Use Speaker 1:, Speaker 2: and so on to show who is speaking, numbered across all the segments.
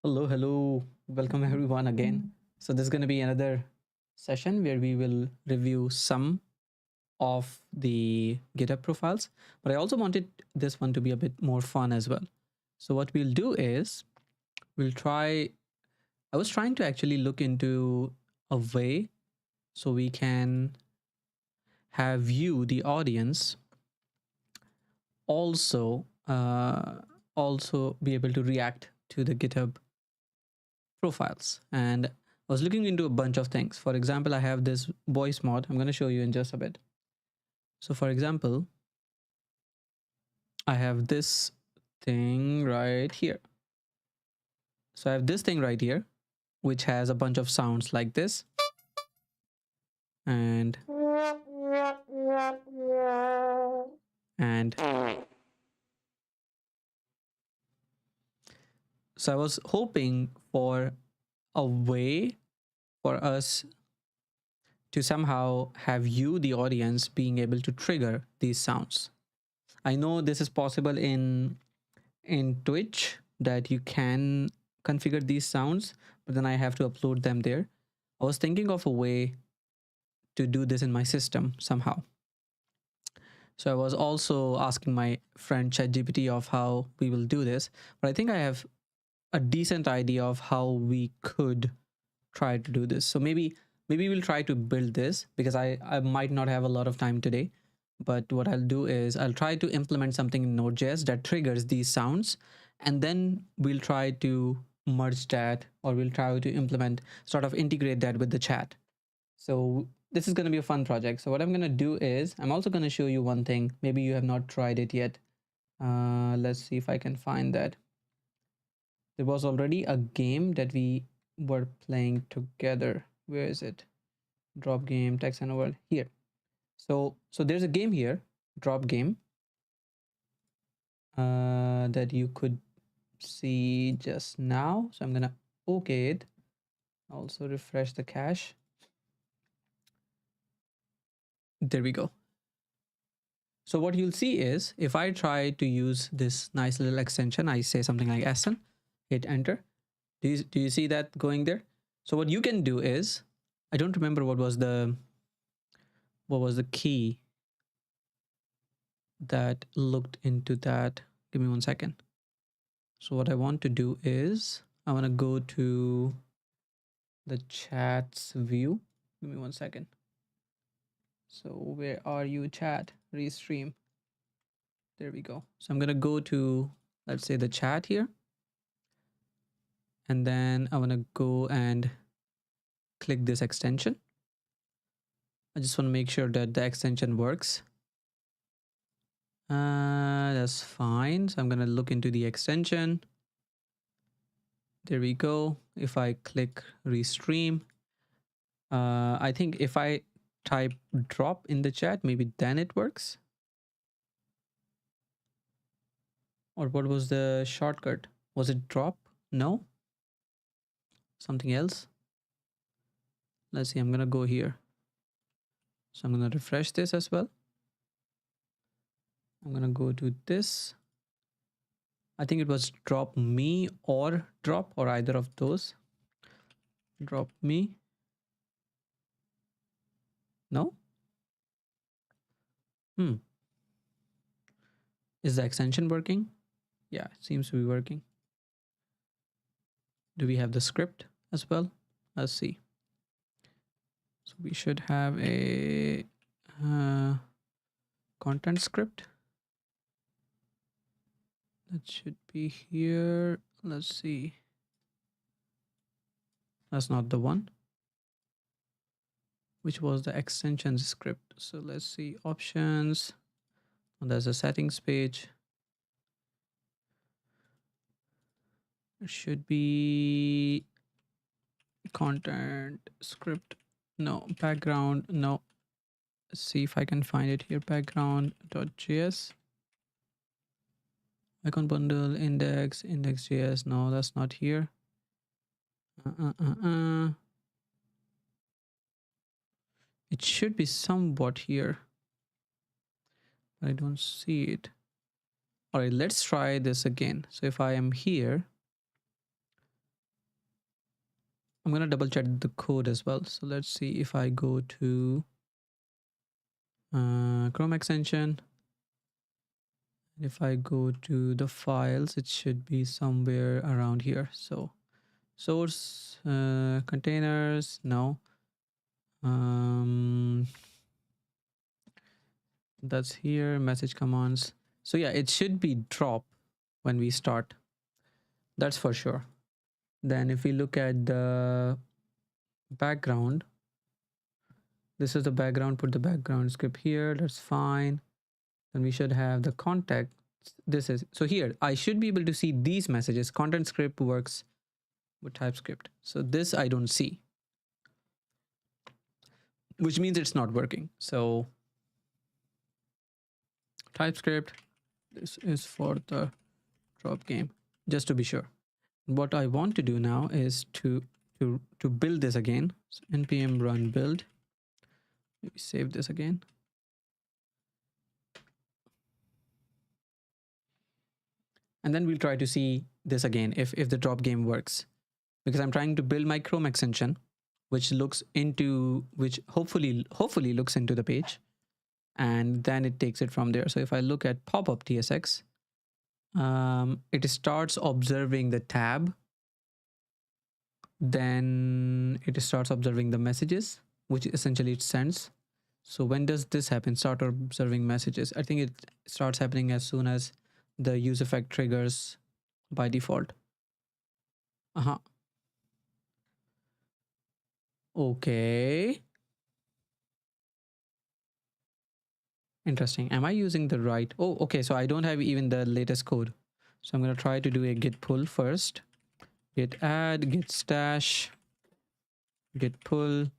Speaker 1: Hello, hello. Welcome everyone again. So this is going to be another session where we will review some of the GitHub profiles, but I also wanted this one to be a bit more fun as well. So what we'll do is we'll try I was trying to actually look into a way so we can have you the audience also also be able to react to the GitHub profiles. And I was looking into a bunch of things. For example, I have this voice mod. I'm going to show you in just a bit. So for example, I have this thing right here. So I have this thing right here, which has a bunch of sounds like this. And so I was hoping for a way for us to somehow have you, the audience, being able to trigger these sounds. I know this is possible in Twitch that you can configure these sounds, but then I have to upload them there. I was thinking of a way to do this in my system somehow. So I was also asking my friend ChatGPT of how we will do this, but I think I have a decent idea of how we could try to do this. So maybe we'll try to build this because I might not have a lot of time today. But what I'll do is I'll try to implement something in Node.js that triggers these sounds, and then we'll try to merge that, or we'll try to implement, sort of integrate that with the chat. So this is going to be a fun project. So what I'm going to do is I'm also going to show you one thing. Maybe you have not tried it yet. Let's see if I can find that. There was already a game that we were playing together. Where is it? Drop game, text and world here. So there's a game here, drop game, that you could see just now. So I'm gonna okay it. Also refresh the cache. There we go. So what you'll see is if I try to use this nice little extension, I say something like Ahsan, hit enter. Do you see that going there? So what you can do is, I don't remember what was the key that looked into that. Give me 1 second. So what I want to do is I want to go to the chats view. Give me 1 second. So where are you, chat? Restream. There we go. So I'm gonna go to, let's say, the chat here, and then I want to go and click this extension. I just want to make sure that the extension works. That's fine. So I'm gonna look into the extension. There we go. If I click restream, I think if I type drop in the chat, maybe then it works. Or what was the shortcut? Was it drop? No? Something else? Let's see, I'm gonna go here. So I'm gonna refresh this as well. I'm gonna go to this. I think it was drop me or drop, or either of those. Drop me. No? Is the extension working? Yeah, it seems to be working. Do we have the script as well? Let's see. So we should have a content script. That should be here. Let's see. That's not the one. Which was the extensions script. So let's see, options. Oh, there's a settings page. It should be content script. No, background. No. Let's see if I can find it here. Background.js. Icon bundle, index.js. No, that's not here. It should be somewhat here. I don't see it. All right, let's try this again. So if I am here, I'm going to double check the code as well. So let's see if I go to Chrome extension. If I go to the files, it should be somewhere around here. So source, containers, no. That's here, message commands. So yeah, it should be drop when we start. That's for sure. Then if we look at the background, this is the background, put the background script here, that's fine. Then we should have the context. This is, so here, I should be able to see these messages. Content script works with TypeScript. So this I don't see, which means it's not working. So TypeScript, this is for the drop game, just to be sure. What I want to do now is to build this again. So npm run build. Maybe save this again. And then we'll try to see this again if the drop game works, because I'm trying to build my Chrome extension, which hopefully looks into the page, and then it takes it from there. So if I look at pop-up tsx, it starts observing the tab, then it starts observing the messages, which essentially it sends. So when does this happen? Start observing messages. I think it starts happening as soon as the use effect triggers by default. Okay. Interesting. Am I using the right? Oh, okay. So I don't have even the latest code. So I'm going to try to do a git pull first. Git add, git stash, git pull.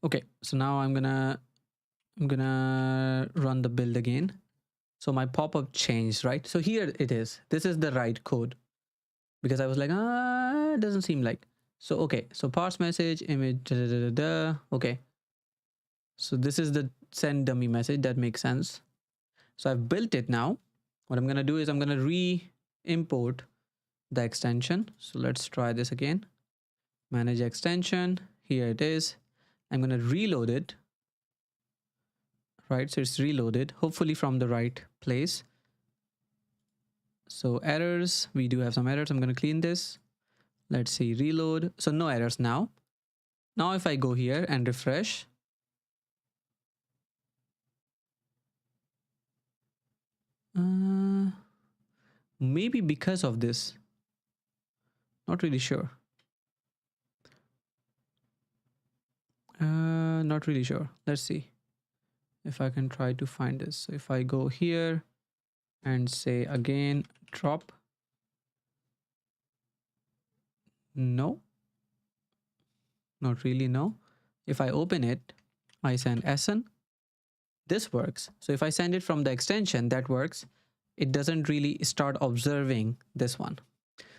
Speaker 1: Okay. So now I'm gonna run the build again. So my pop-up changed, right? So here it is. This is the right code, because I was like, it doesn't seem like. So okay. So parse message image. Okay. So this is the send dummy message. That makes sense. So I've built it now. What I'm going to do is I'm going to re-import the extension. So let's try this again. Manage extension. Here it is. I'm going to reload it. Right. So it's reloaded, hopefully from the right place. So errors, we do have some errors. I'm going to clean this. Let's see, reload. So no errors now. Now if I go here and refresh, maybe because of this, not really sure. Not really sure. Let's see if I can try to find this. So if I go here and say again drop, no, not really, no. If I open it, I send Ahsan, this works. So if I send it from the extension, that works. It doesn't really start observing this one.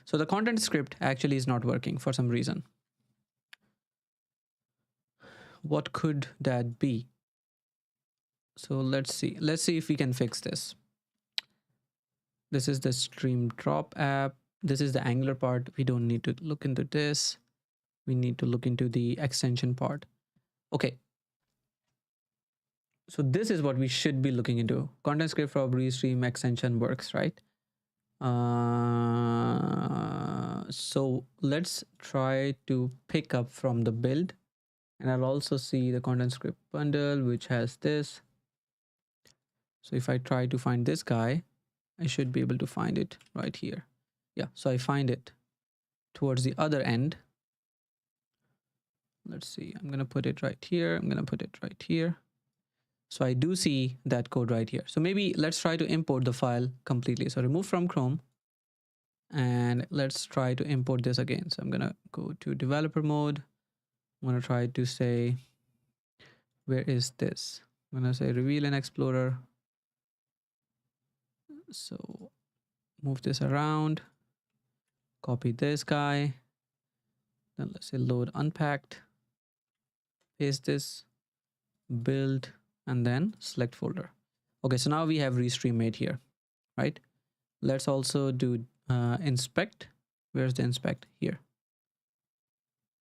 Speaker 1: So the content script actually is not working for some reason. What could that be? So let's see if we can fix this. This is the stream drop app. This is the Angular part. We don't need to look into this. We need to look into the extension part. Okay. So this is what we should be looking into. Content script for restream extension works, right? So let's try to pick up from the build, and I'll also see the content script bundle, which has this. So if I try to find this guy, I should be able to find it right here. Yeah, so I find it towards the other end. Let's see, I'm going to put it right here. I'm going to put it right here. So I do see that code right here. So maybe let's try to import the file completely. So remove from Chrome, and let's try to import this again. So I'm going to go to developer mode. I'm going to try to say, where is this? I'm going to say reveal in Explorer. So move this around, copy this guy. Then let's say load unpacked, paste this, build, and then select folder. Okay, so now we have restream made here, right? Let's also do inspect. Where's the inspect? Here.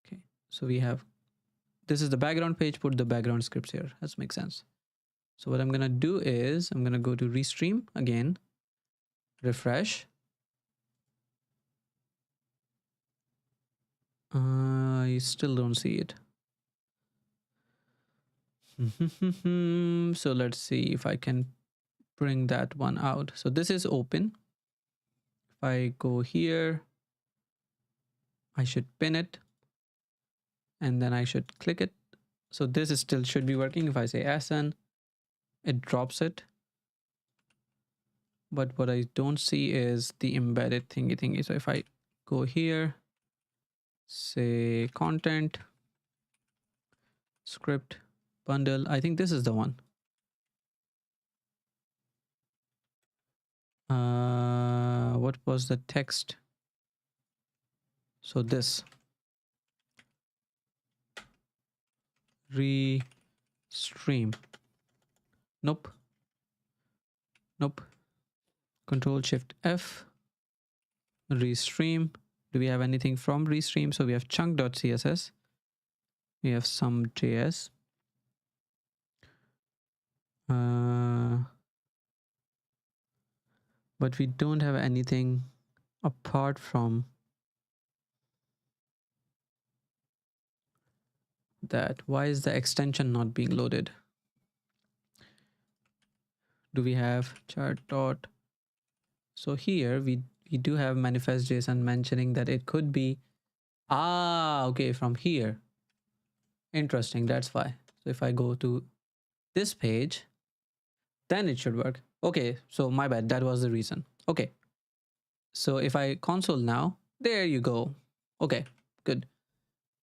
Speaker 1: Okay, so we have, this is the background page, put the background scripts here. That makes sense. So what I'm gonna do is I'm gonna go to restream again, refresh. You still don't see it. So let's see if I can bring that one out. So this is open. If I go here, I should pin it and then I should click it. So this is still should be working. If I say Ahsan, it drops it. But what I don't see is the embedded thingy. So if I go here, say content, script, bundle, I think this is the one. What was the text? So this restream. Nope. Control Shift F. Restream. Do we have anything from restream? So we have chunk.css. We have some JS. But we don't have anything apart from that. Why is the extension not being loaded? Do we have chart dot? So here we do have manifest JSON mentioning that it could be, okay, from here. Interesting, that's why. So if I go to this page, then it should work. Okay, so my bad, that was the reason. Okay, so if I console now, there you go. Okay, good.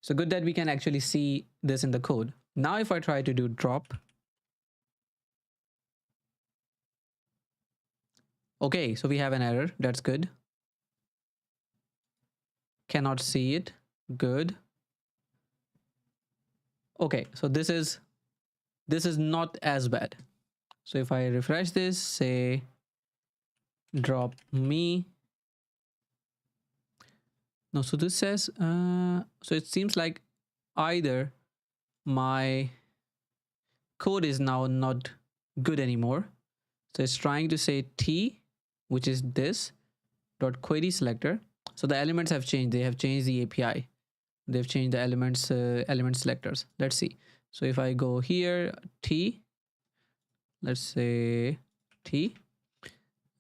Speaker 1: So good that we can actually see this in the code. Now if I try to do drop, okay, so we have an error. That's good. Cannot see it. Good. Okay, so this is not as bad. So if I refresh this, say drop me. No, so this says, so it seems like either my code is now not good anymore. So it's trying to say T, which is this dot query selector. So the elements have changed. They have changed the API. They've changed the elements element selectors. Let's see. So if I go here, T, let's say T,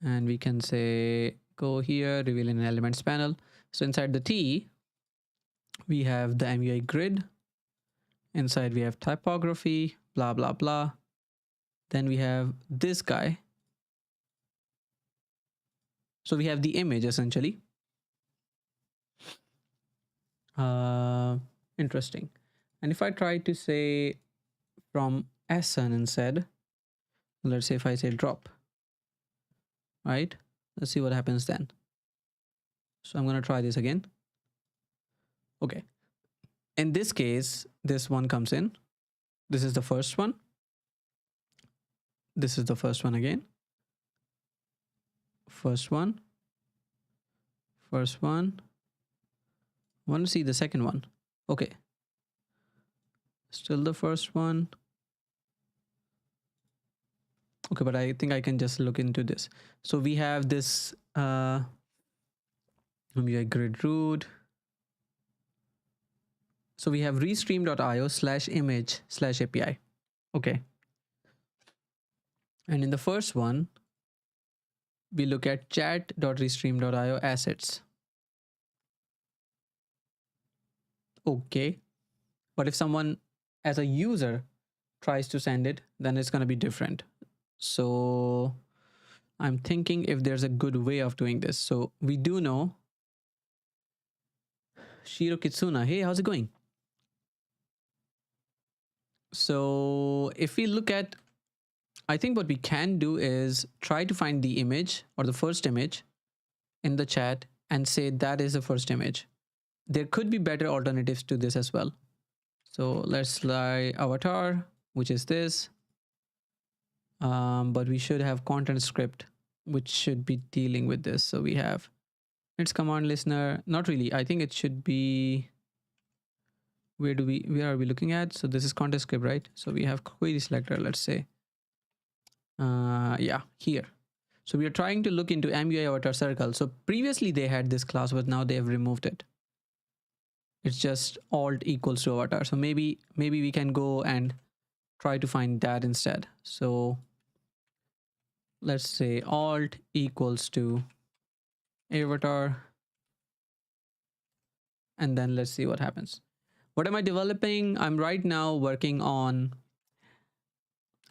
Speaker 1: and we can say go here, reveal an elements panel. So inside the T, we have the MUI grid. Inside we have typography, blah, blah, blah. Then we have this guy. So we have the image essentially. Interesting. And if I try to say from Ahsan instead, let's say if I say drop, right? Let's see what happens then. So I'm going to try this again. Okay. In this case, this one comes in. This is the first one. This is the first one again. First one. First one. I want to see the second one. Okay. Still the first one. Okay, but I think I can just look into this. So we have this MUI grid root. So we have restream.io/image/API. Okay. And in the first one, we look at chat.restream.io assets. Okay. But if someone as a user tries to send it, then it's going to be different. So I'm thinking if there's a good way of doing this. So we do know Shiro Kitsuna. Hey, how's it going? So if we look at, I think what we can do is try to find the image or the first image in the chat and say that is the first image. There could be better alternatives to this as well. So let's try avatar, which is this. But we should have content script, which should be dealing with this. So we have It's command listener. Not really. I think it should be, where are we looking at? So this is context script, right? So we have query selector, let's say. Yeah, here. So we are trying to look into MUI avatar circle. So previously they had this class, but now they have removed it. It's just alt equals to avatar. So maybe we can go and try to find that instead. So let's say alt equals to avatar, and then let's see what happens. What am I developing? I'm right now working on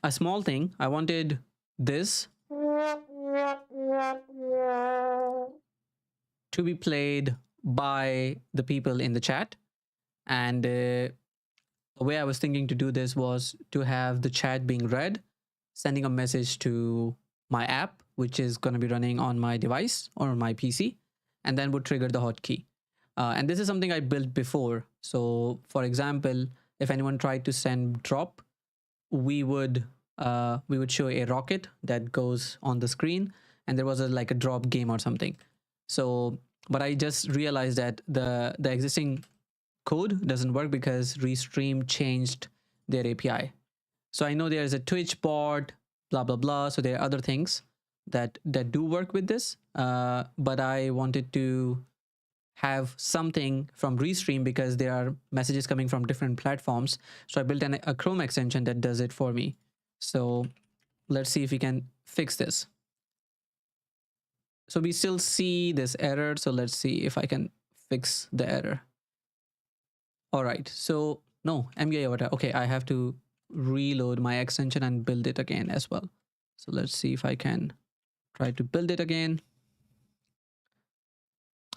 Speaker 1: a small thing. I wanted this to be played by the people in the chat. And the way I was thinking to do this was to have the chat being read, sending a message to my app, which is going to be running on my device or my PC, and then would trigger the hotkey. And this is something I built before. So for example, if anyone tried to send drop, we would show a rocket that goes on the screen, and there was like a drop game or something. So, but I just realized that the existing code doesn't work because Restream changed their API. So I know there is a Twitch bot, blah blah blah. So there are other things that do work with this, but I wanted to have something from Restream because there are messages coming from different platforms. So I built a Chrome extension that does it for me. So let's see if we can fix this. So we still see this error. So let's see if I can fix the error. All right. So no, MUI avatar. Okay, I have to reload my extension and build it again as well. So let's see if I can try to build it again.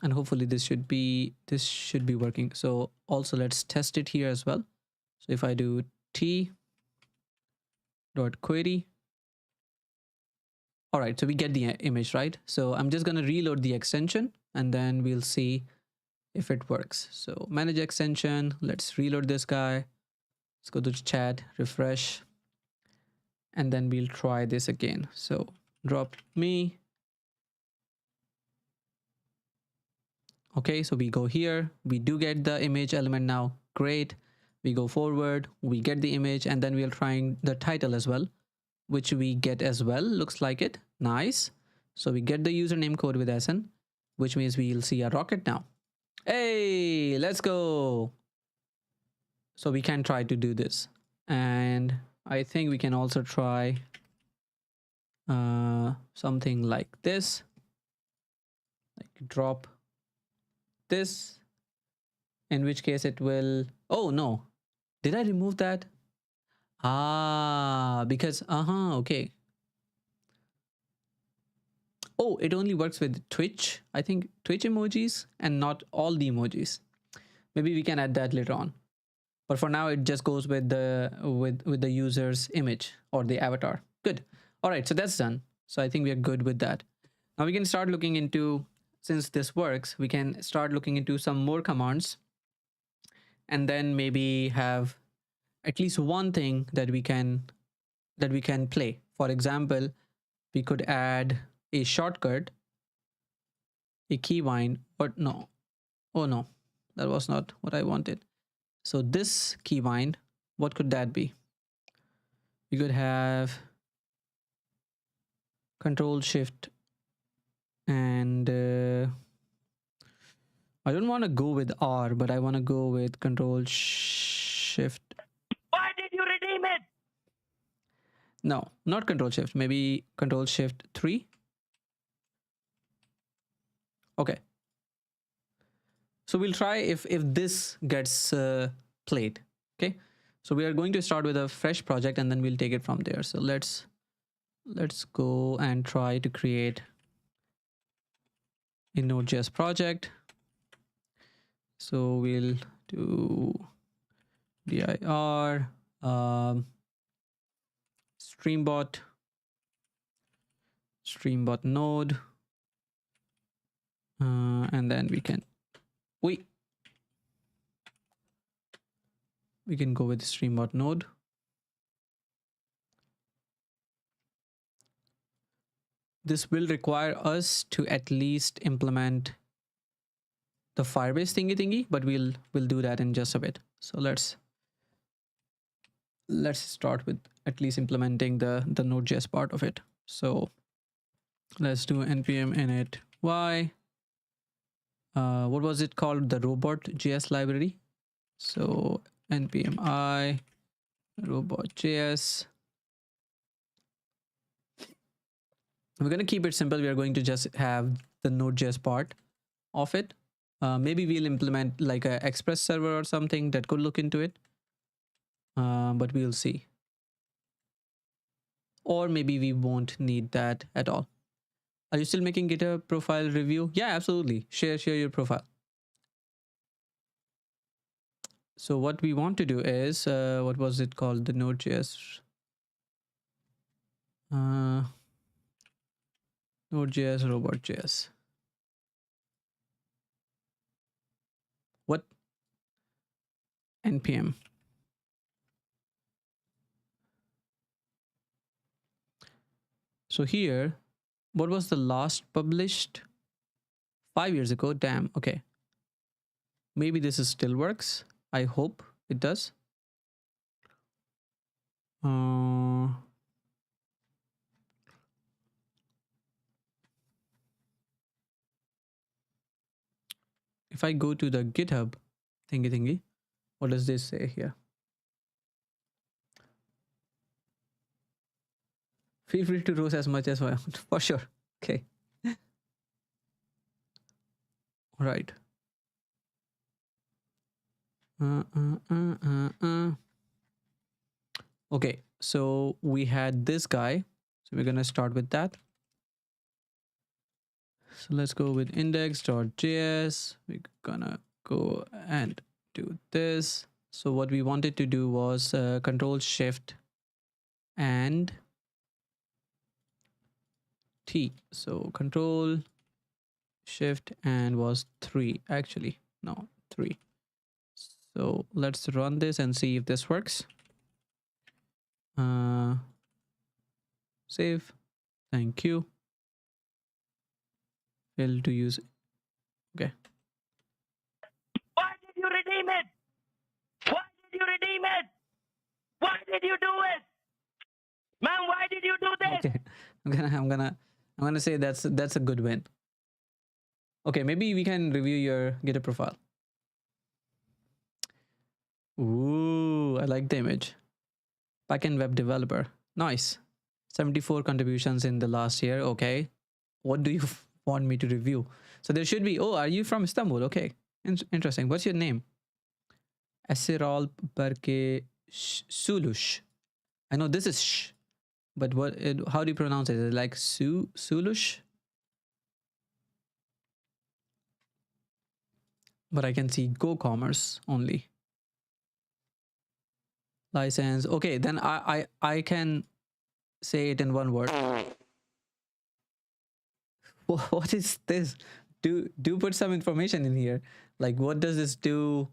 Speaker 1: And hopefully this should be working. So also let's test it here as well. So if I do t.query, all right, so we get the image, right? So I'm just going to reload the extension and then we'll see if it works. So manage extension, let's reload this guy. Let's go to chat, refresh, and then we'll try this again. So drop me. Okay, so we go here, we do get the image element now. Great. We go forward, we get the image, and then we're trying the title as well, which we get as well. Looks like it. Nice. So we get the username CodewithAhsan, which means we'll see a rocket now. Hey, let's go. So we can try to do this. And I think we can also try something like this, like drop this, in which case it will, oh no, did I remove that? Because okay. Oh, it only works with Twitch, I think, Twitch emojis, and not all the emojis. Maybe we can add that later on, but for now it just goes with the with the user's image or the avatar. Good. All right, so that's done. So I think we are good with that. Now we can start looking into, since this works, we can start looking into some more commands, and then maybe have at least one thing that we can play. For example, we could add a shortcut, a keybind, or no, oh no, that was not what I wanted. So this keybind, what could that be? We could have Control Shift, and I don't want to go with R, but I want to go with Control Shift.
Speaker 2: Why did you redeem it?
Speaker 1: No, not Control Shift, maybe Control Shift 3. Okay. So we'll try if this gets played. Okay. So we are going to start with a fresh project and then we'll take it from there. So let's go and try to create a Node.js project. So we'll do dir streambot node, and then we can go with the streambot node. This will require us to at least implement the Firebase thingy, but we'll do that in just a bit. So let's start with at least implementing the Node.js part of it. So let's do npm init y. What was it called? The robot.js library. So npm I robot.js. We're going to keep it simple. We are going to just have the Node.js part of it. Maybe we'll implement like a Express server or something that could look into it. But we'll see. Or maybe we won't need that at all. Are you still making GitHub profile review? Yeah, absolutely. Share your profile. So what we want to do is, what was it called? The Node.js. Node.js, robot.js. What? npm. So here, what was the last published? 5 years ago. Damn. Okay. Maybe this is still works. I hope it does. If I go to the GitHub thingy, what does this say here? Feel free to roast as much as I want, for sure. Okay. All right. Okay, so we had this guy. So we're gonna start with that. So let's go with index.js. We're gonna go and do this. So what we wanted to do was control shift and T. So control shift and was 3 actually. No, 3. So let's run this and see if this works. Save. Thank you. Fail to use. Okay.
Speaker 2: Why did you redeem it? Why did you redeem it? Why did you do it? Man, why did you do this?
Speaker 1: Okay. I'm gonna say that's a good win. Okay, maybe we can review your GitHub profile. Ooh, I like the image. Backend web developer. Nice. 74 contributions in the last year. Okay. What do you want me to review? So there should be, oh, are you from Istanbul? Okay. Interesting. What's your name? Esirol Berke Sulush. I know this is sh, but how do you pronounce it? Is it like Sulush? But I can see Go Commerce only. License. Okay, then I can say it in one word. What is this? Do put some information in here. Like, what does this do?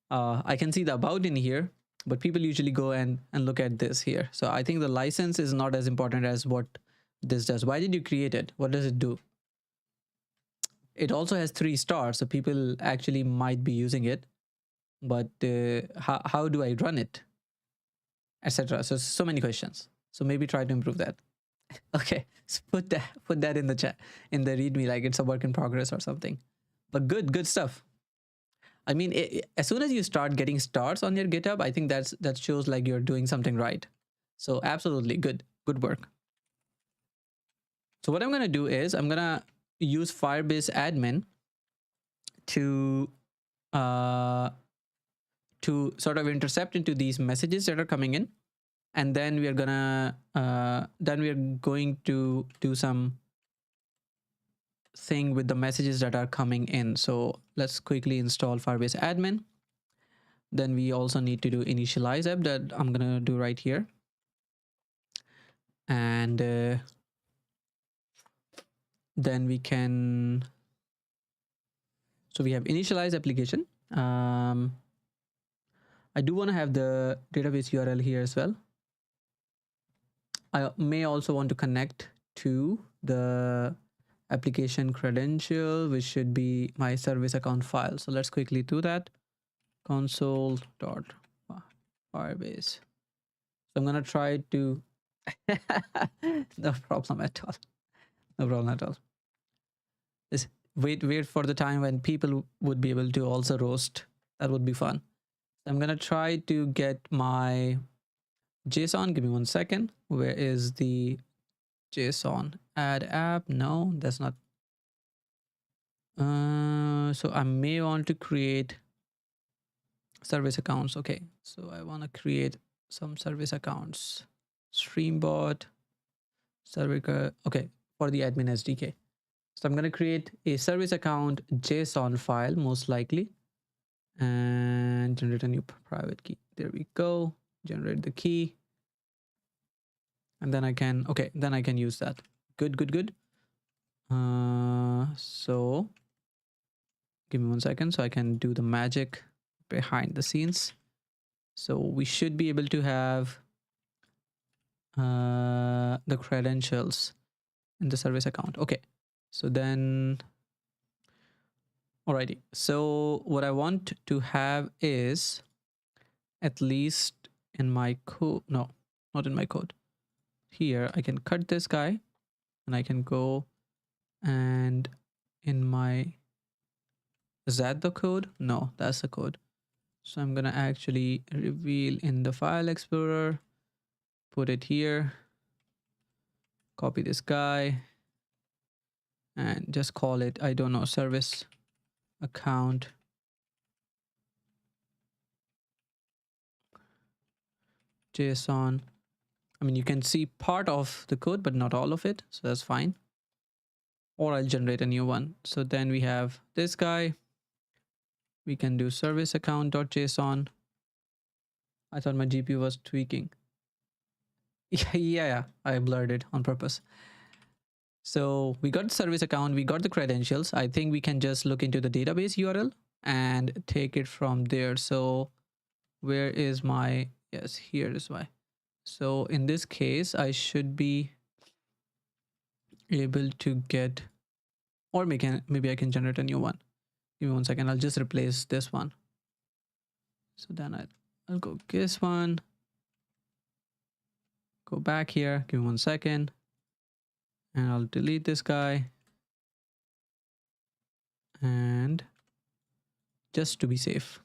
Speaker 1: I can see the about in here, but people usually go and look at this here. So I think the license is not as important as what this does. Why did you create it? What does it do? It also has 3 stars, so people actually might be using it. But how do I run it? Etc. So many questions. So maybe try to improve that. Okay, so put that in the chat, in the readme, like it's a work in progress or something. But good stuff. I mean, as soon as you start getting stars on your GitHub, I think that shows like you're doing something right. So absolutely good work. So what I'm gonna do is I'm gonna use Firebase admin to sort of intercept into these messages that are coming in, and then we are going to do some thing with the messages that are coming in. So let's quickly install Firebase admin. Then we also need to do initialize app, that I'm gonna do right here. And then we can, so we have initialize application. I do want to have the database URL here as well. I may also want to connect to the application credential, which should be my service account file. So let's quickly do that. Console.firebase. So I'm gonna try to no problem at all. No problem at all. Just wait for the time when people would be able to also roast. That would be fun. I'm gonna try to get my JSON. Give me 1 second. Where is the JSON? Add app? No, that's not. So I may want to create service accounts. Okay, so I want to create some service accounts. Streambot, server. Okay, for the admin SDK. So I'm going to create a service account JSON file, most likely, and generate a new private key. There we go. Generate the key. And then I can, okay, then I can use that. Good. So give me 1 second so I can do the magic behind the scenes. So we should be able to have the credentials in the service account. Okay, so then, alrighty. So what I want to have is, at least in my code, no, not in my code. Here I can cut this guy and I can go and in my, is that the code? No, that's the code. So I'm gonna actually reveal in the file explorer, put it here, copy this guy, and just call it, I don't know, service account JSON. I mean, you can see part of the code, but not all of it. So that's fine. Or I'll generate a new one. So then we have this guy. We can do service account.json. I thought my GPU was tweaking. Yeah, I blurred it on purpose. So we got the service account, we got the credentials. I think we can just look into the database URL and take it from there. So where is my, yes, here is my. So in this case, I should be able to get, or maybe I can generate a new one. Give me 1 second. I'll just replace this one. So then I'll go this one, go back here, give me 1 second, and I'll delete this guy. And just to be safe,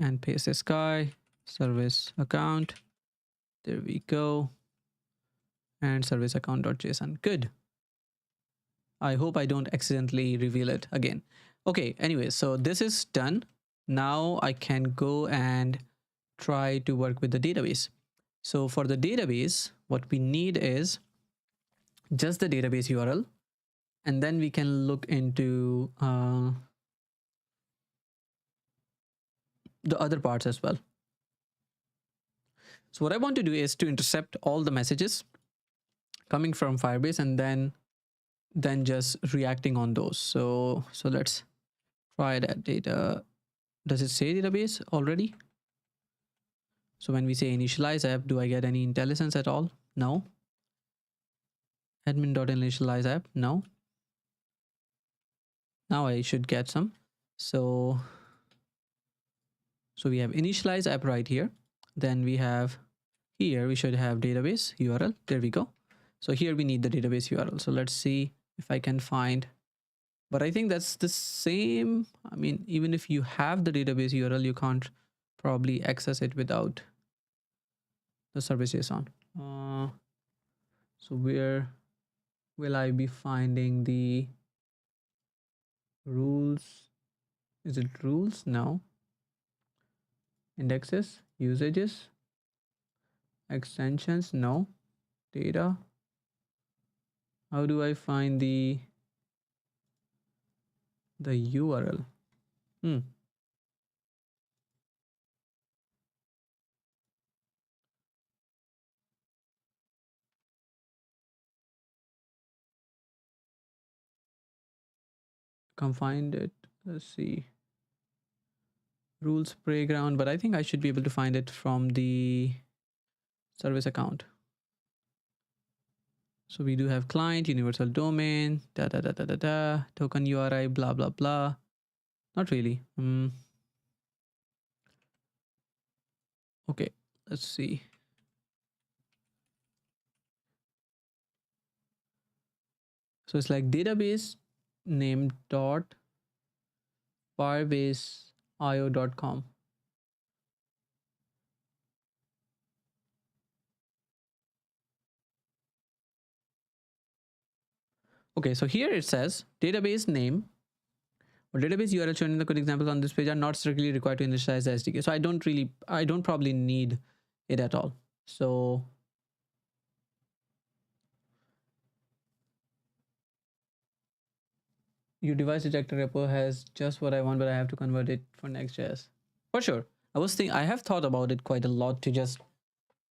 Speaker 1: and paste this guy, service account. There we go. And service account.json. Good. I hope I don't accidentally reveal it again. Okay, anyway, so this is done. Now I can go and try to work with the database. So for the database, what we need is just the database URL. And then we can look into the other parts as well. So what I want to do is to intercept all the messages coming from Firebase and then just reacting on those. So let's try that data. Does it say database already? So when we say initialize app, do I get any intelligence at all? No. Admin.initialize app? No. Now I should get some. So we have initialize app right here. Then we have here, we should have database URL. There we go. So here we need the database URL. So let's see if I can find, but I think that's the same. I mean, even if you have the database URL, you can't probably access it without the service JSON. So where will I be finding the rules? Is it rules? No. Indexes, usages, extensions? No. Data. How do I find the URL? Can't find it. Let's see. Rules playground, but I think I should be able to find it from the service account. So we do have client, universal domain, token URI, blah, blah, blah. Not really. Okay, let's see. So it's like database name dot firebase.io.com. Okay, so here it says database name or database URL shown in the code examples on this page are not strictly required to initialize the SDK. So I don't probably need it at all. So your device detector repo has just what I want, but I have to convert it for Next.js. For sure. I have thought about it quite a lot to just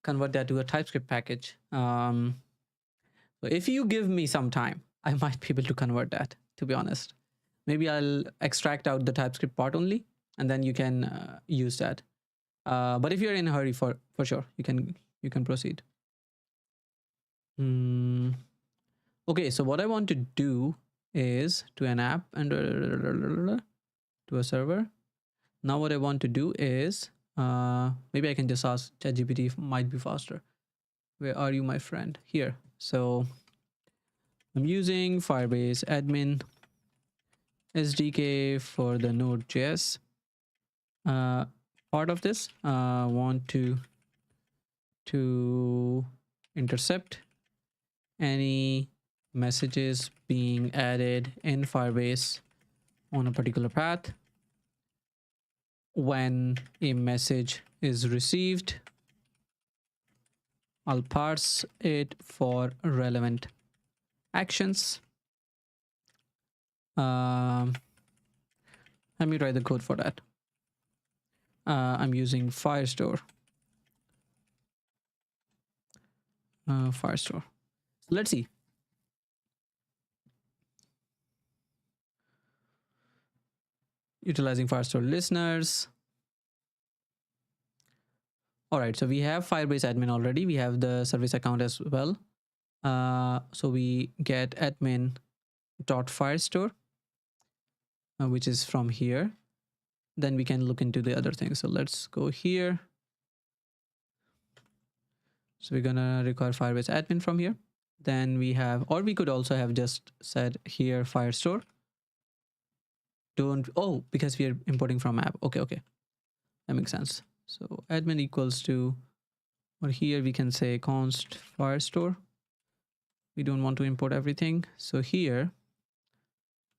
Speaker 1: convert that to a TypeScript package. So if you give me some time, I might be able to convert that, to be honest. Maybe I'll extract out the TypeScript part only, and then you can use that. But if you're in a hurry, for sure, you can proceed. Okay, so what I want to do is to an app and to a server. Now what I want to do is maybe I can just ask ChatGPT if it might be faster. Where are you, my friend? Here. So I'm using Firebase admin SDK for the Node.js part of this. Want to intercept any messages being added in Firebase on a particular path. When a message is received, I'll parse it for relevant actions. Let me write the code for that. I'm using Firestore. Firestore. Let's see. Utilizing Firestore listeners. All right, so we have Firebase admin already. We have the service account as well. So we get admin.firestore, which is from here. Then we can look into the other things. So let's go here. So we're gonna require Firebase admin from here. Then we have, or we could also have just said here Firestore. Because we are importing from app. Okay. That makes sense. So admin equals to, or here we can say const Firestore. We don't want to import everything. So here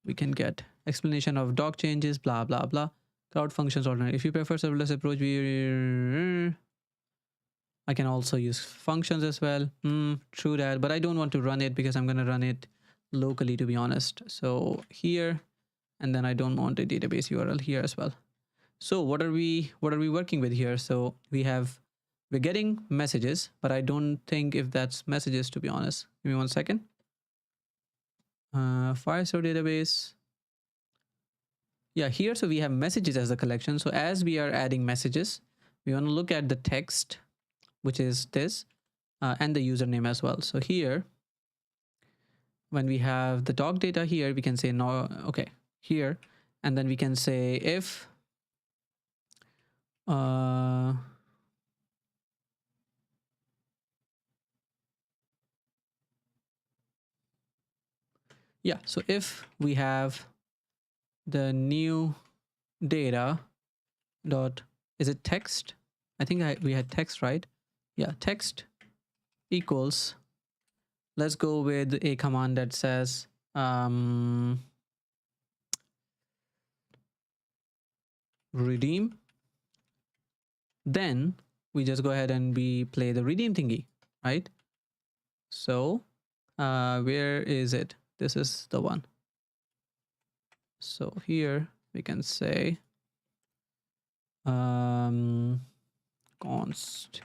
Speaker 1: we can get explanation of doc changes, blah, blah, blah. Cloud functions ordinary. If you prefer serverless approach, I can also use functions as well. True that, but I don't want to run it because I'm going to run it locally, to be honest. So here, and then I don't want a database URL here as well. So what are we working with here? So we're getting messages, but I don't think if that's messages, to be honest. Give me 1 second. Firestore database. Yeah, here, so we have messages as a collection. So as we are adding messages, we want to look at the text, which is this, and the username as well. So here, when we have the doc data here, we can say no, okay, here, and then we can say if yeah, so if we have the new data dot, is it text? I think we had text, right? Yeah, text equals, let's go with a command that says redeem. Then we just go ahead and we play the redeem thingy, right? So where is it? This is the one. So here we can say const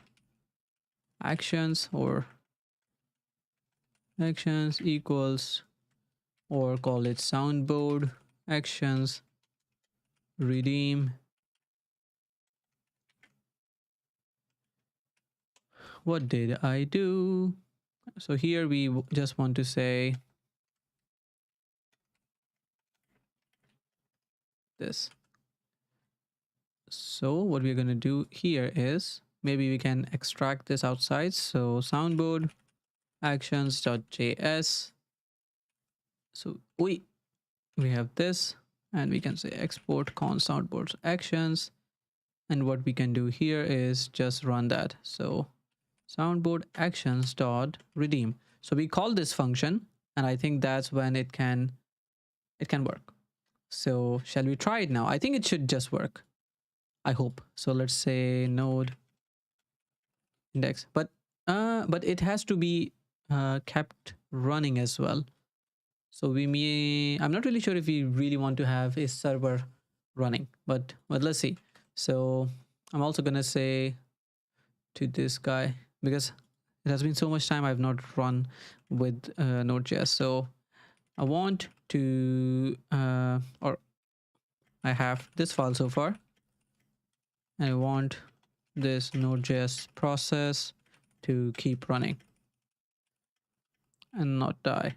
Speaker 1: actions or actions equals, or call it soundboard actions redeem. What did I do? So here we just want to say this. So what we're going to do here is maybe we can extract this outside. So soundboard actions.js. So we have this, and we can say export const soundboards actions. And what we can do here is just run that. So soundboard actions dot redeem. So we call this function, and I think that's when it can work. So shall we try it now? I think it should just work. I hope. So let's say node index, but it has to be kept running as well. So we may, I'm not really sure if we really want to have a server running, but let's see. So I'm also gonna say to this guy, because it has been so much time I've not run with Node.js. So I want to, or I have this file so far. I want this Node.js process to keep running and not die,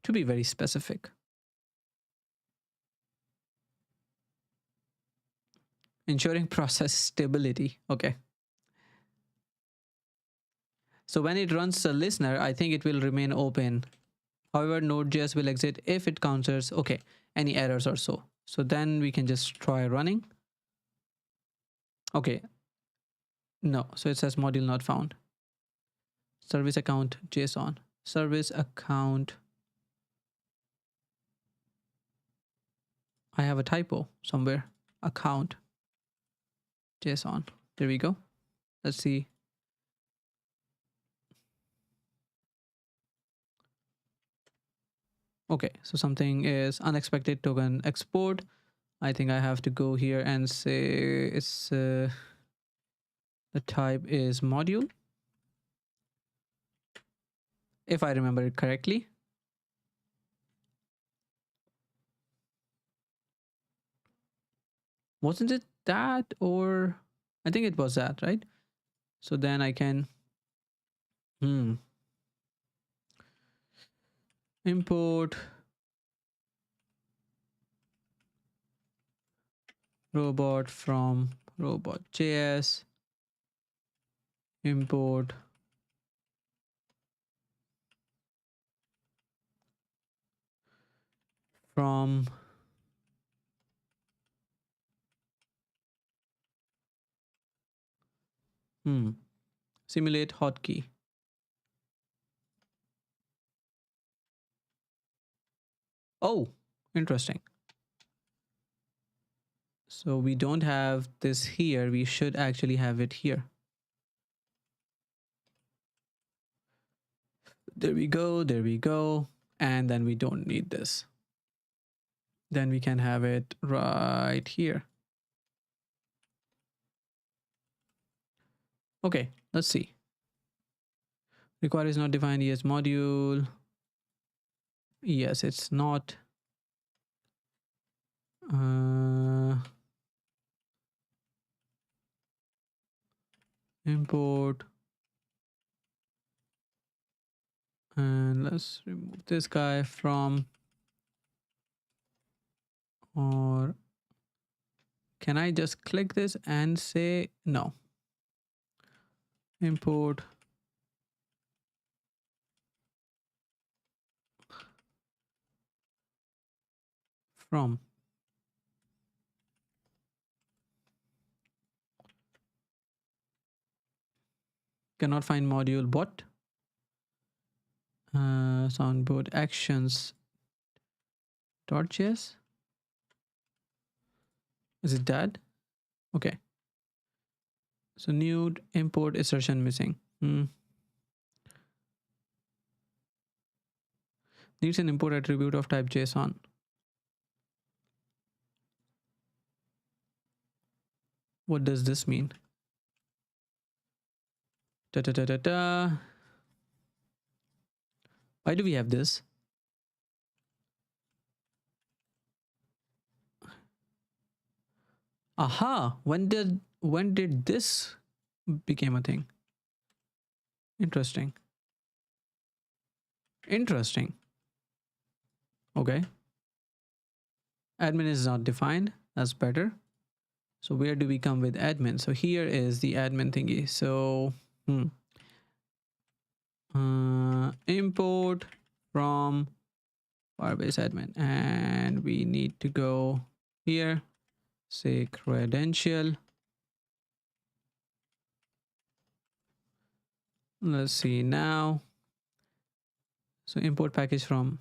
Speaker 1: to be very specific. Ensuring process stability. Okay. So when it runs the listener, I think it will remain open. However, Node.js will exit if it counters, okay, any errors or so. So then we can just try running. Okay. No, so it says module not found. Service account JSON. Service account. I have a typo somewhere. Account JSON. There we go. Let's see. Okay, so something is unexpected token export. I think I have to go here and say it's the type is module, if I remember it correctly. Wasn't it that, or I think it was that, right? So then I can import robot from robot.js, import from simulate hotkey. Oh, interesting. So we don't have this here. We should actually have it here. There we go. There we go. And then we don't need this. Then we can have it right here. Okay, let's see. Require is not defined as module. Yes, it's not. Import. And let's remove this guy from, or can I just click this and say no? Import from. Cannot find module. What? Soundboard actions .js. Is it that? Okay. So new import assertion missing. Needs an import attribute of type JSON. What does this mean? Da, da, da, da, da. Why do we have this? Aha, when did this became a thing? Interesting. Interesting. Okay. Admin is not defined. That's better. So where do we come with admin? So here is the admin thingy. So import from Firebase admin, and we need to go here, say credential. Let's see now. So import package from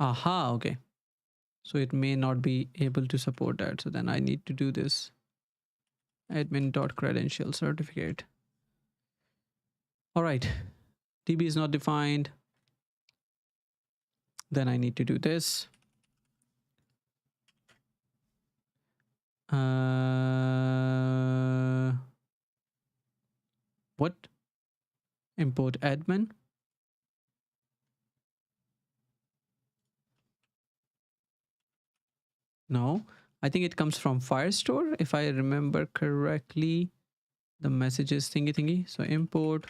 Speaker 1: okay. So it may not be able to support that. So then I need to do this admin.credential certificate. All right. DB is not defined. Then I need to do this. What? Import admin. No, I think it comes from Firestore if I remember correctly. The messages thingy. So import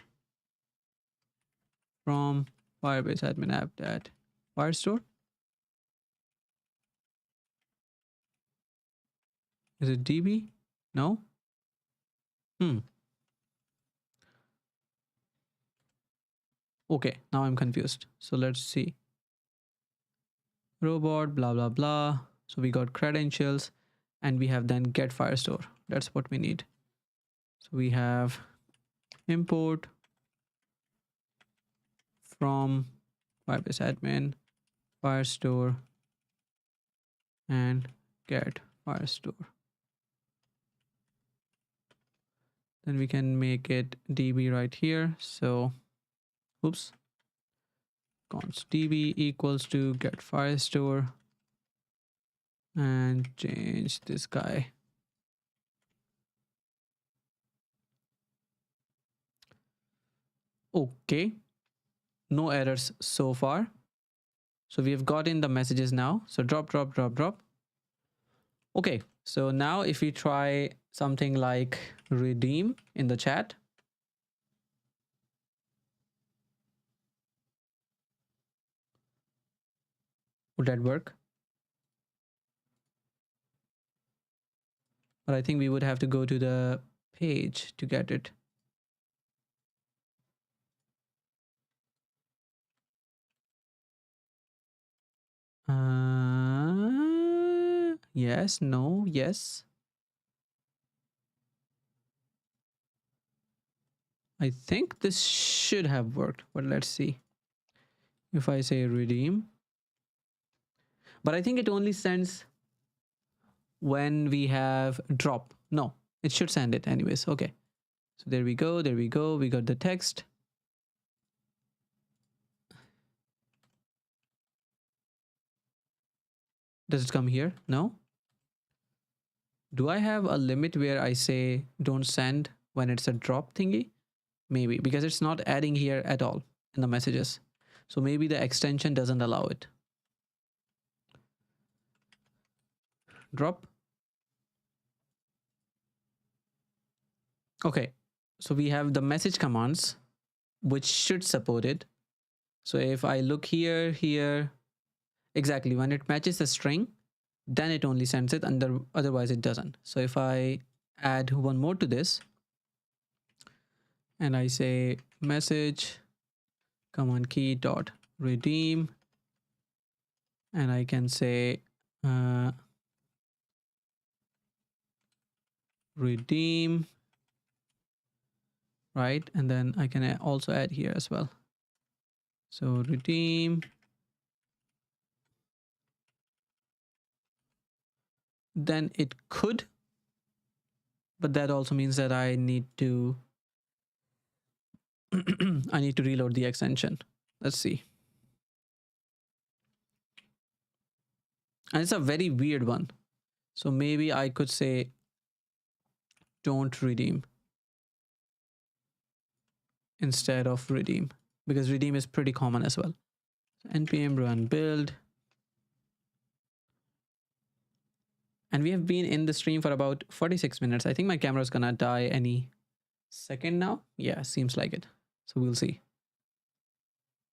Speaker 1: from Firebase admin app at Firestore. Is it DB? No. Okay, now I'm confused. So let's see. Robot, blah blah blah. So we got credentials, and we have then get Firestore. That's what we need. So we have import from Firebase admin, Firestore, and get Firestore. Then we can make it DB right here. So, oops, const DB equals to get Firestore, and change this guy. Okay, no errors so far. So we have gotten the messages now. So drop, drop, drop, drop. Okay, so now if we try something like redeem in the chat. Would that work? But I think we would have to go to the page to get it. Yes, no, yes. I think this should have worked, but let's see. If I say redeem, but I think it only sends when we have drop. No, it should send it anyways. Okay, so there we go, there we go. We got the text. Does it come here? No. Do I have a limit where I say don't send when it's a drop thingy? Maybe, because it's not adding here at all in the messages. So maybe the extension doesn't allow it. Drop. Okay, so we have the message commands which should support it. So if I look here, exactly when it matches the string, then it only sends it, and otherwise it doesn't. So if I add one more to this and I say message command key dot redeem, and I can say redeem, right? And then I can also add here as well. So redeem, then it could, but that also means that I need to I need to reload the extension. Let's see. And it's a very weird one. So maybe I could say don't redeem instead of redeem, because redeem is pretty common as well. Npm run build. And we have been in the stream for about 46 minutes. I think my camera is gonna die any second now. Yeah, seems like it. So we'll see.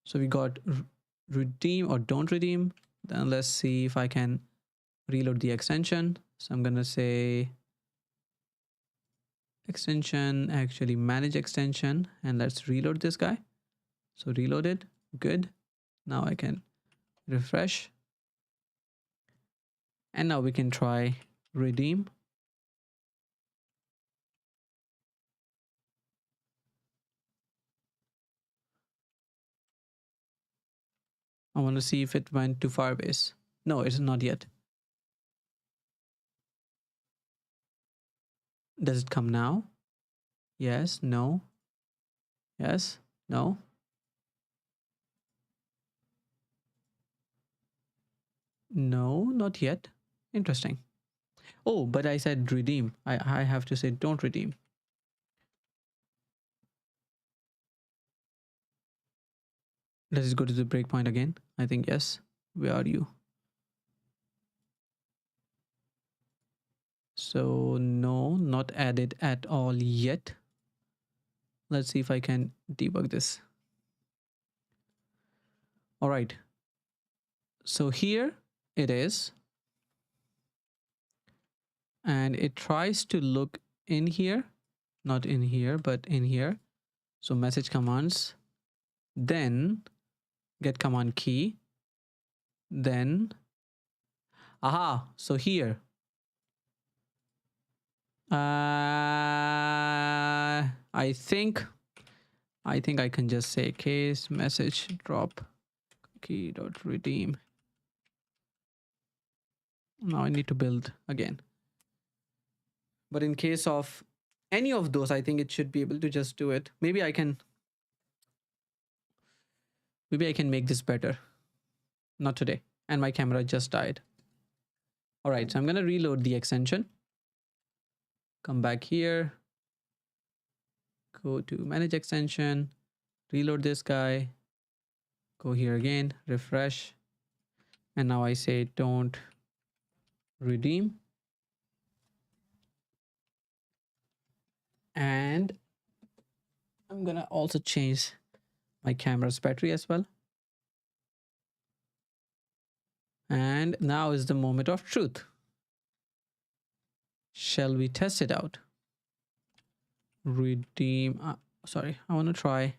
Speaker 1: So we got redeem or don't redeem. Then let's see if I can reload the extension. So I'm gonna say extension, actually manage extension, and let's reload this guy. So reloaded, good. Now I can refresh, and now we can try redeem. I want to see if it went to Firebase. No, it's not yet. Does it come now? Yes, no, yes, no. No, not yet. Interesting. Oh, but I said redeem. I have to say don't redeem. Let's go to the breakpoint again. I think yes. Where are you? So no, not added at all yet. Let's see if I can debug this. All right. So here it is. And it tries to look in here, not in here, but in here. So message commands, then get command key, then, aha, so here. I think I can just say case message drop key dot redeem. Now I need to build again. But in case of any of those, I think it should be able to just do it. Maybe I can make this better. Not today. And my camera just died. All right, so I'm gonna reload the extension. Come back here. Go to manage extension. Reload this guy. Go here again. Refresh. And now I say don't redeem. And I'm gonna also change my camera's battery as well. And now is the moment of truth. Shall we test it out? Redeem. Sorry, I want to try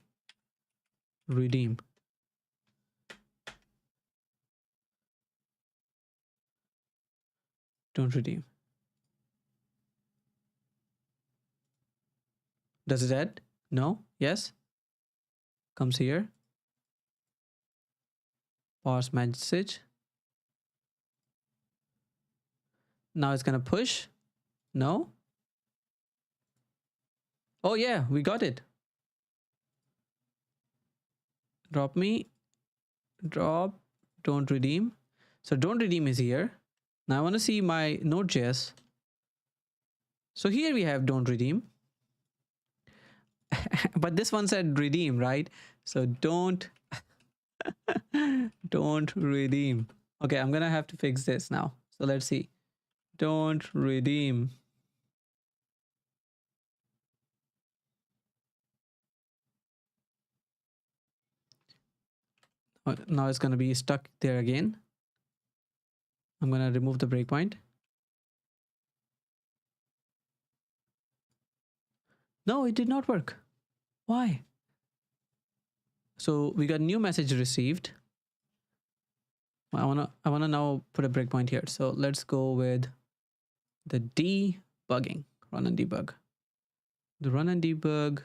Speaker 1: redeem. Don't redeem. Does it add? No? Yes? Comes here. Parse message. Now it's gonna push. No? Oh yeah, we got it. Drop me. Drop. Don't redeem. So don't redeem is here. Now I want to see my Node.js. So here we have don't redeem. But this one said redeem, right? So don't redeem. Okay, I'm gonna have to fix this now. So let's see. Don't redeem. Now it's gonna be stuck there again. I'm gonna remove the breakpoint. No, it did not work. Why? So we got new message received. I wanna now put a breakpoint here. So let's go with the debugging. Run and debug. The run and debug.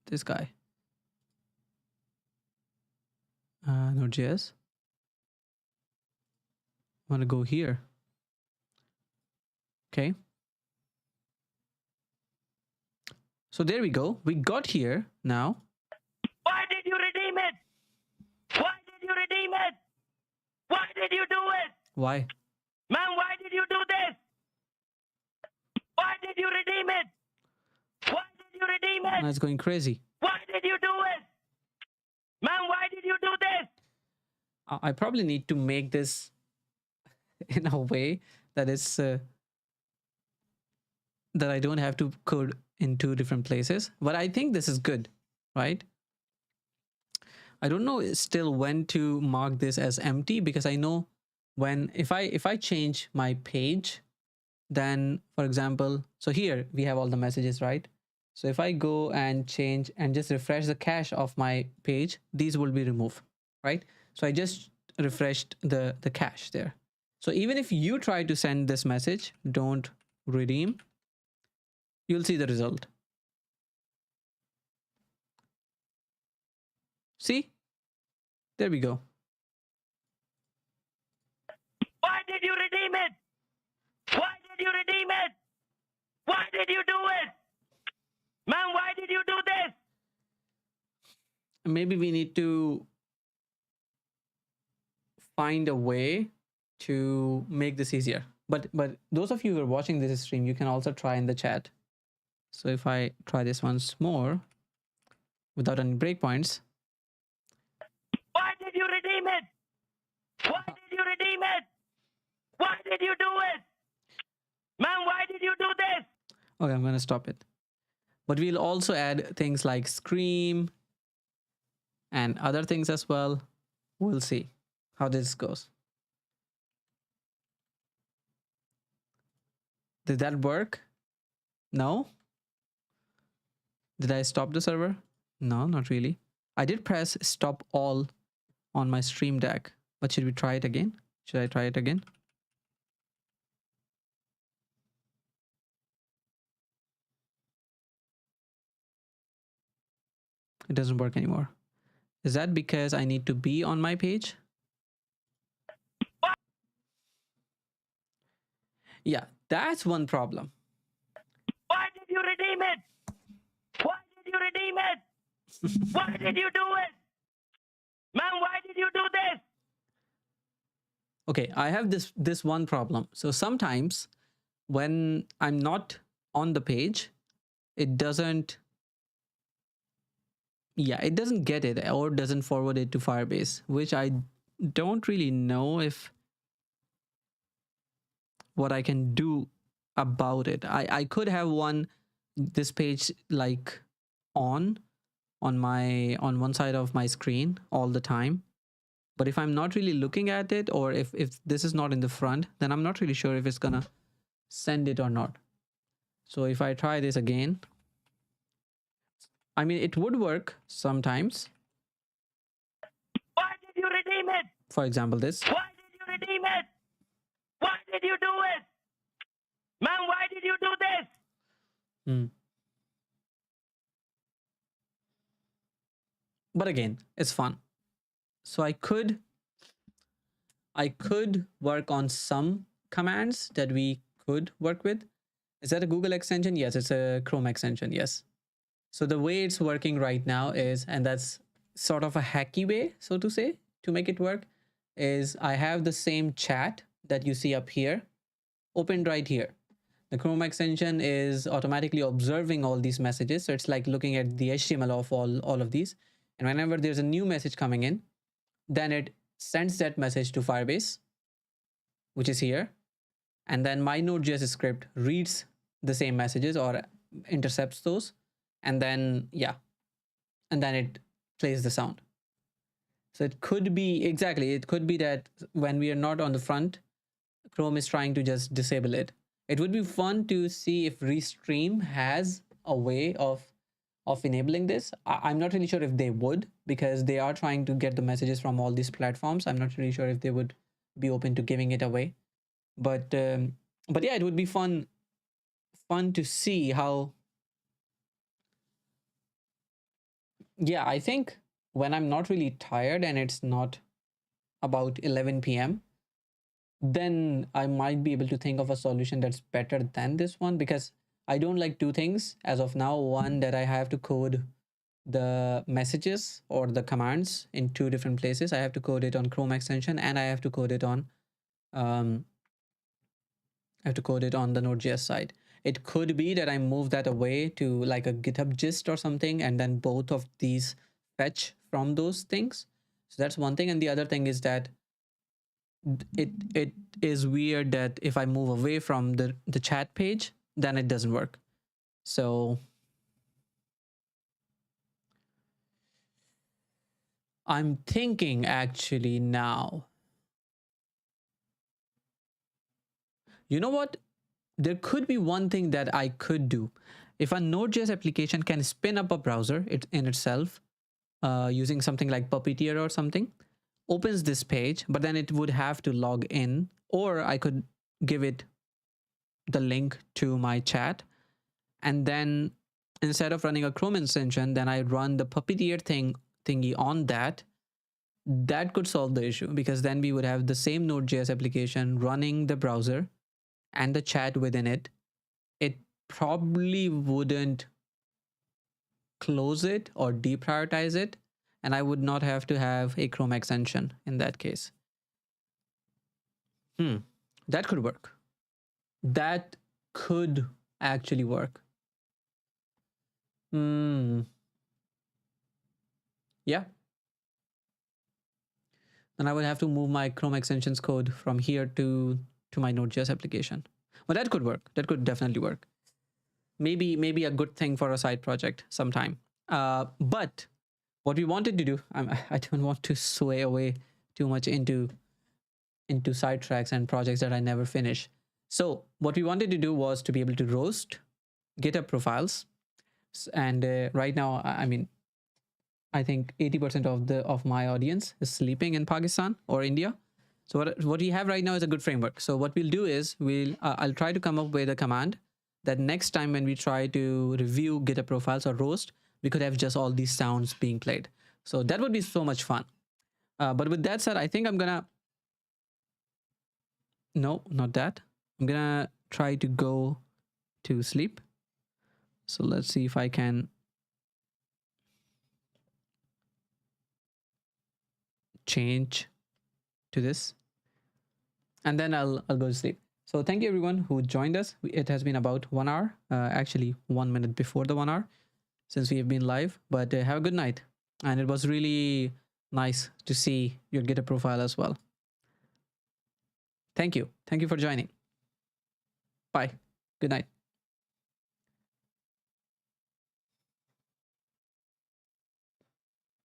Speaker 1: This guy. Node.js. I want to go here. Okay. So there we go. We got here now.
Speaker 2: Why did you redeem it? Why did you redeem it? Why did you do it?
Speaker 1: Why?
Speaker 2: Man, why did you do this? Why did you redeem it? Why did you redeem it?
Speaker 1: Now it's going crazy.
Speaker 2: Why did you do it? Man, why did you do this?
Speaker 1: I probably need to make this in a way that is that I don't have to code in two different places. But I think this is good, right? I don't know still when to mark this as empty, because I know when if I change my page, then for example, so here we have all the messages, right? So if I go and change and just refresh the cache of my page, these will be removed, right? So I just refreshed the cache there. So even if you try to send this message, don't redeem, you'll see the result. See, there we go.
Speaker 2: Why did you redeem it? Why did you redeem it? Why did you do it? Man, why did you do this?
Speaker 1: Maybe we need to find a way to make this easier. But those of you who are watching this stream, you can also try in the chat. So if I try this once more without any breakpoints.
Speaker 2: Why did you redeem it? Why did you redeem it? Why did you do it? Man, why did you do this?
Speaker 1: Okay, I'm going to stop it. But we'll also add things like scream and other things as well. We'll see how this goes. Did that work? No? Did I stop the server? No, not really. I did press stop all on my stream deck, but should we try it again? Should I try it again? It doesn't work anymore. Is that because I need to be on my page? Yeah, that's one problem.
Speaker 2: Why did you redeem it? Why did you redeem it? Why did you do it? Man, why did you do this?
Speaker 1: Okay, I have this one problem. So sometimes when I'm not on the page, it doesn't get it, or doesn't forward it to Firebase, which I don't really know if what I can do about it. I could have this page like on one side of my screen all the time, but if I'm not really looking at it, or if this is not in the front, then I'm not really sure if it's gonna send it or not. So if I try this again, I mean, it would work sometimes.
Speaker 2: Why did you redeem it?
Speaker 1: For example, this.
Speaker 2: Why did you redeem it? Why did you do it? Man, why did you do this?
Speaker 1: But again, it's fun. So I could work on some commands that we could work with. Is that a Google extension? Yes, it's a Chrome extension. Yes. So the way it's working right now is, and that's sort of a hacky way, so to say, to make it work, is I have the same chat that you see up here opened right here. The Chrome extension is automatically observing all these messages. So it's like looking at the HTML of all of these. And whenever there's a new message coming in, then it sends that message to Firebase, which is here. And then my Node.js script reads the same messages or intercepts those. And then, yeah, and then it plays the sound. So it could be, exactly, it could be that when we are not on the front, Chrome is trying to just disable it. It would be fun to see if Restream has a way of enabling this. I'm not really sure if they would, because they are trying to get the messages from all these platforms. I'm not really sure if they would be open to giving it away. But yeah, it would be fun to see how. Yeah, I think when I'm not really tired and it's not about 11 p.m., then I might be able to think of a solution that's better than this one, because I don't like two things as of now. One, that I have to code the messages or the commands in two different places. I have to code it on Chrome extension, and I have to code it on the Node.js side. It could be that I move that away to like a GitHub gist or something, and then both of these fetch from those things. So that's one thing. And the other thing is that it is weird that if I move away from the chat page, then it doesn't work. So I'm thinking actually now, you know what? There could be one thing that I could do. If a Node.js application can spin up a browser in itself using something like Puppeteer or something, opens this page, but then it would have to log in, or I could give it the link to my chat, and then instead of running a Chrome extension, then I run the Puppeteer thingy on that. That could solve the issue, because then we would have the same Node.js application running the browser and the chat within it. It probably wouldn't close it or deprioritize it, and I would not have to have a Chrome extension in that case. That could work. That could actually work. Yeah. Then I would have to move my Chrome extensions code from here to my Node.js application. But that could work. That could definitely work. Maybe a good thing for a side project sometime. But what we wanted to do, I don't want to sway away too much into sidetracks and projects that I never finish. So what we wanted to do was to be able to roast GitHub profiles. And right now, I mean, I think 80% of my audience is sleeping in Pakistan or India. So what we have right now is a good framework. So what we'll do is I'll try to come up with a command that next time when we try to review GitHub profiles or roast, we could have just all these sounds being played. So that would be so much fun. But with that said, I think I'm gonna, no, not that. I'm gonna try to go to sleep. So let's see if I can change to this, and then I'll go to sleep. So thank you everyone who joined us. It has been about 1 hour, actually 1 minute before the 1 hour since we have been live, but have a good night. And it was really nice to see your GitHub profile as well. Thank you for joining. Bye. Good night.